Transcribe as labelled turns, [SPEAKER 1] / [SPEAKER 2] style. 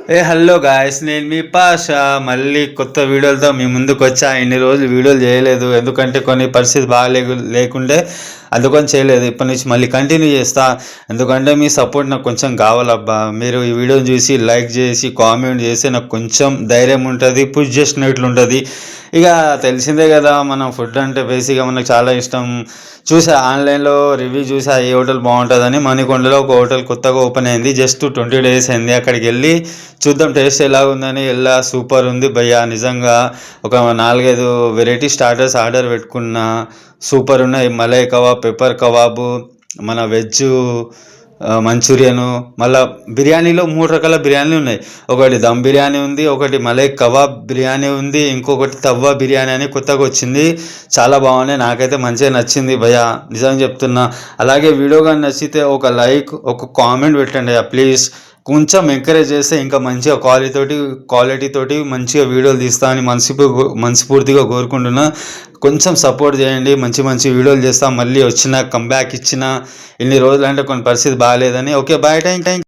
[SPEAKER 1] Hello guys, నేను మీ పాషా మళ్ళీ కొత్త వీడియోలతో మీ ముందుకు వచ్చా. ఇన్ని రోజులు వీడియోలు చేయలేదు, ఎందుకంటే కొన్ని పరిస్థితి లేకుండే, అందుకని చేయలేదు. ఇప్పటి నుంచి మళ్ళీ కంటిన్యూ చేస్తా, ఎందుకంటే మీ సపోర్ట్ నాకు కొంచెం కావాలబ్బా. మీరు ఈ వీడియోని చూసి లైక్ చేసి కామెంట్ చేసి నాకు కొంచెం ధైర్యం ఉంటుంది, పుష్ చేసినట్లు ఉంటుంది. ఇక తెలిసిందే కదా, మనం ఫుడ్ అంటే బేసిక్గా మనకు చాలా ఇష్టం. చూసా ఆన్లైన్లో రివ్యూ చూసా ఏ హోటల్ బాగుంటుందని. మణికొండలో ఒక హోటల్ కొత్తగా ఓపెన్ అయింది, జస్ట్ 20 days అయింది. అక్కడికి వెళ్ళి చూద్దాం టేస్ట్ ఎలా ఉందని. సూపర్ ఉంది భయ్యా, నిజంగా. ఒక 4-5 వెరైటీ స్టార్టర్స్ ఆర్డర్ పెట్టుకున్నా, సూపర్ ఉన్నాయి. మలై కబాబ్, పెప్పర్ కబాబు, మన వెజ్ మంచూరియను, మళ్ళీ బిర్యానీలో 3 రకాల బిర్యానీలు ఉన్నాయి. ఒకటి దమ్ బిర్యానీ ఉంది, ఒకటి మలై కబాబ్ బిర్యానీ ఉంది, ఇంకొకటి తవ్వ బిర్యానీ అని కొత్తగా వచ్చింది. చాలా బాగున్నాయి, నాకైతే మంచిగా నచ్చింది భయ్యా, నిజంగా చెప్తున్నా. అలాగే వీడియో కానీ నచ్చితే ఒక లైక్, ఒక కామెంట్ పెట్టండి ప్లీజ్. కొంచెం ఎంకరేజ్ చేస్తే ఇంకా మంచిగా క్వాలిటీ తోటి మంచిగా వీడియోలు తీస్తా అని మనస్ఫూర్తిగా కోరుకుంటున్నా. కొంచెం సపోర్ట్ చేయండి, మంచి మంచి వీడియోలు చేస్తా. మళ్ళీ వచ్చిన కంబ్యాక్ ఇచ్చిన ఇన్ని రోజులు అంటే కొన్ని పరిస్థితి బాగాలేదని. Okay, bye, thank